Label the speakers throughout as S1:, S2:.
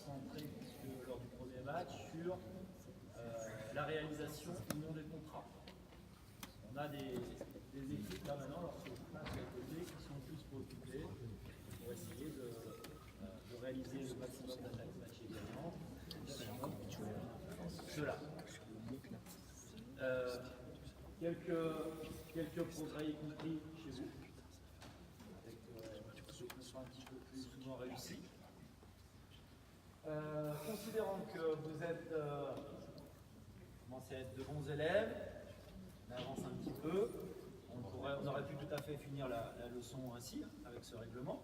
S1: concentré, puisque lors du premier match, sur la réalisation ou non des contrats. On a des équipes là maintenant, lorsque je passe à côté, qui sont plus préoccupées pour essayer de réaliser le maximum d'attaques match également. Cela. Quelques progrès y compris chez vous, avec des contrats un petit peu plus souvent réussis. Considérant que vous êtes commencez à être de bons élèves, on avance un petit peu, on aurait pu tout à fait finir la leçon ainsi, avec ce règlement.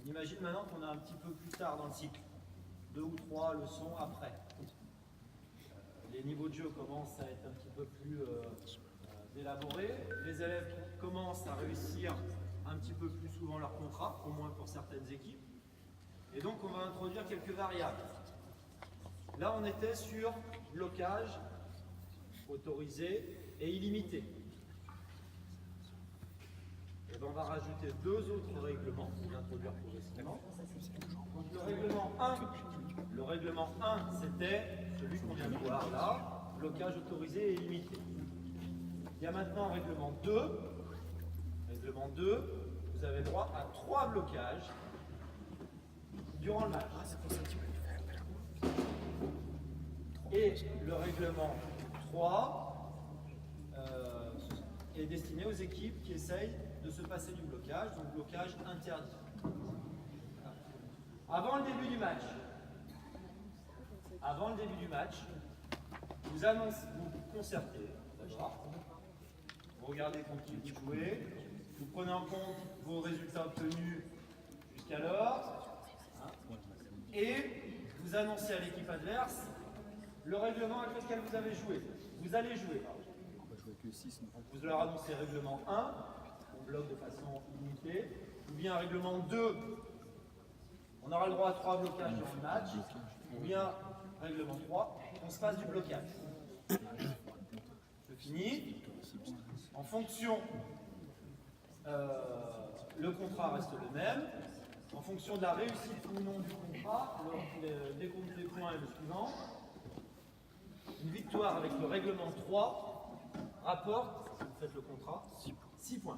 S1: On imagine maintenant qu'on est un petit peu plus tard dans le cycle, 2 ou 3 leçons après. Les niveaux de jeu commencent à être un petit peu plus élaborés, les élèves commencent à réussir un petit peu plus souvent leur contrat, au moins pour certaines équipes. Et donc on va introduire quelques variables. Là on était sur blocage autorisé et illimité. Et bien on va rajouter 2 autres règlements pour l'introduire progressivement. Donc le règlement 1 c'était celui qu'on vient de voir là, blocage autorisé et illimité. Il y a maintenant un règlement 2. Règlement 2, vous avez droit à 3 blocages durant le match. Et le règlement 3 est destiné aux équipes qui essayent de se passer du blocage, donc blocage interdit. Avant le début du match, vous concertez d'abord, vous regardez contre qui vous jouez, vous prenez en compte vos résultats obtenus jusqu'alors, et vous annoncez à l'équipe adverse le règlement avec lequel vous avez joué. Vous allez jouer. Vous leur annoncez règlement 1, on bloque de façon limitée, ou bien règlement 2, on aura le droit à 3 blocages dans le match, ou bien règlement 3, on se passe du blocage. Je finis. En fonction, le contrat reste le même. En fonction de la réussite ou non du contrat, le décompte des points est le suivant. Une victoire avec le règlement 3 rapporte, si vous faites le contrat, 6 points.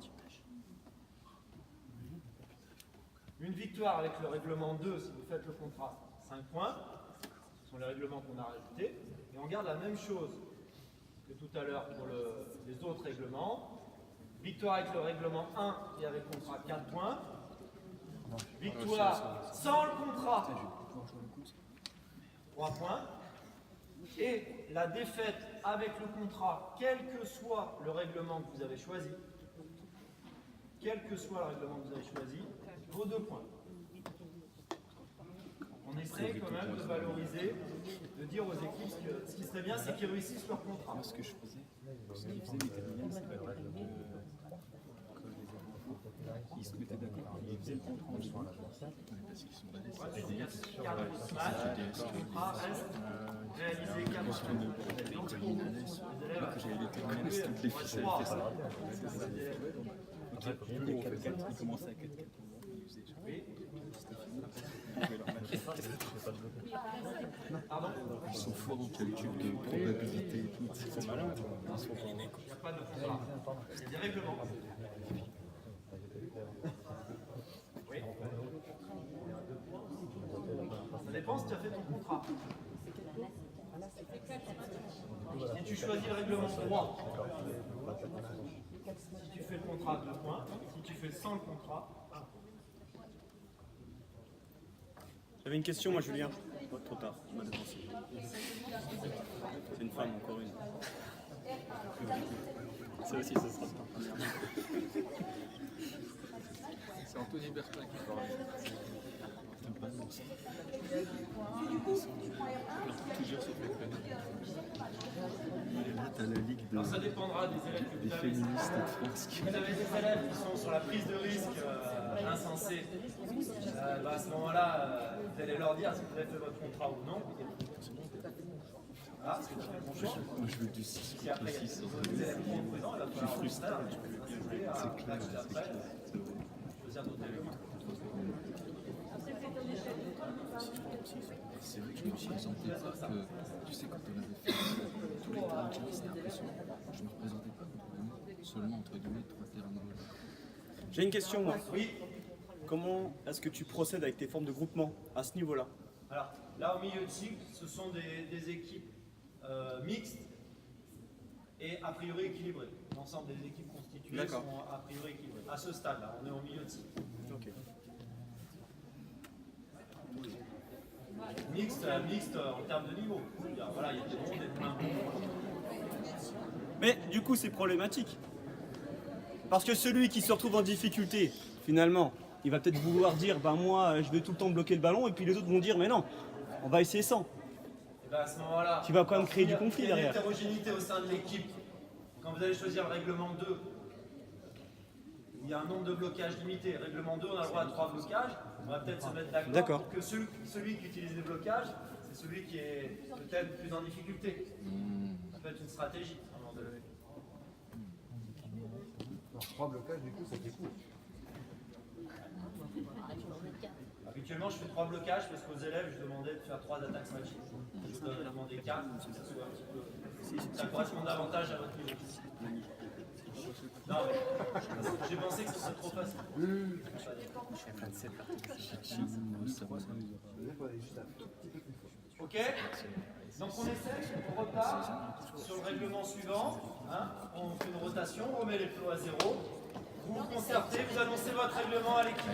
S1: Une victoire avec le règlement 2, si vous faites le contrat, 5 points. Ce sont les règlements qu'on a rajoutés. Et on garde la même chose que tout à l'heure pour les autres règlements. Victoire avec le règlement 1 et avec contrat, 4 points. Victoire sans le contrat, 3 points. Et la défaite avec le contrat, quel que soit le règlement que vous avez choisi, vaut 2 points. On essaie quand même de valoriser, de dire aux équipes que ce qui serait bien, c'est qu'ils réussissent leur contrat.
S2: Moi, ce que je faisais, ce qu'ils faisaient les terminales, c'est ils se mettaient d'accord, ils faisaient le contrat en soin, parce qu'ils sont balèzes.
S1: Ce contrat reste réalisé 4
S2: que j'avais les terminales, c'est toutes les ficelles, fait ça. Ok, du coup, 4-4, ils commençaient à 4-4. Ils faisaient c'était fini. Ils sont forts au calcul de probabilité et tout. C'est malin.
S1: Il n'y a pas de contrat. C'est des règlements. Oui. Ça dépend si tu as fait ton contrat. Si tu choisis le règlement 3, si tu fais le contrat, 2 points. Si tu fais sans le contrat, 1 point.
S3: J'avais une question, moi, Julien. Oh, trop tard, on m'a devancé. C'est une femme, encore une. Ça aussi, ça sera.
S2: C'est Anthony Bertin qui parle. Toujours sur le là, t'as la ligue
S1: Alors ça dépendra des élèves que vous avez.
S2: féministes de France.
S1: Si vous avez des élèves qui sont sur la prise de risque insensée, à ce moment-là, vous allez leur dire si vous avez fait votre contrat ou non. Voilà, c'est un bon choix.
S2: Moi, je veux du 6
S1: Si après, il y a des élèves qui sont présents, il va falloir
S2: frustré.
S1: c'est clair. Choisir d'autres éléments.
S2: C'est je me suis présenté parce que, tu sais, quand on avait fait tous les terrains qui c'était impressionnant. Je me représentais pas vraiment, seulement entre guillemets 3 terrains de vol.
S3: J'ai une question, moi.
S1: Oui.
S3: Comment est-ce que tu procèdes avec tes formes de groupement à ce niveau-là?
S1: Alors, là, au milieu de cycle, ce sont des équipes mixtes et a priori équilibrées. L'ensemble des équipes constituées
S3: D'accord.
S1: sont a priori équilibrées. À ce stade-là, on est au milieu de cycle.
S3: Ok.
S1: Mixte en termes de niveau. Je veux dire, voilà, il y a des bons, des moins bons.
S3: Mais du coup, c'est problématique. Parce que celui qui se retrouve en difficulté, finalement, il va peut-être vouloir dire, ben moi, je vais tout le temps bloquer le ballon, et puis les autres vont dire, mais non, on va essayer sans.
S1: Et bien à ce moment-là,
S3: Tu vas quand même créer du conflit
S1: il y a une
S3: derrière.
S1: hétérogénéité au sein de l'équipe. Quand vous allez choisir le règlement 2, il y a un nombre de blocages limité. Règlement 2, on a le droit à 3 blocages. On va peut-être se mettre d'accord pour que celui qui utilise les blocages, c'est celui qui est peut-être plus en difficulté. Ça peut être une stratégie. à un moment donné.
S4: Alors, 3 blocages, du coup, ça fait court.
S1: Habituellement, je fais 3 blocages parce qu'aux élèves, je demandais de faire 3 attaques matchées. Je peux demander 4 pour que ça soit un petit peu. Ça correspond davantage à votre niveau. Non, mais j'ai pensé que ce serait trop facile. Ok? Donc on essaie, on repart sur le règlement suivant. Hein, on fait une rotation, on remet les plots à 0. Vous vous concertez, vous annoncez votre règlement à l'équipe.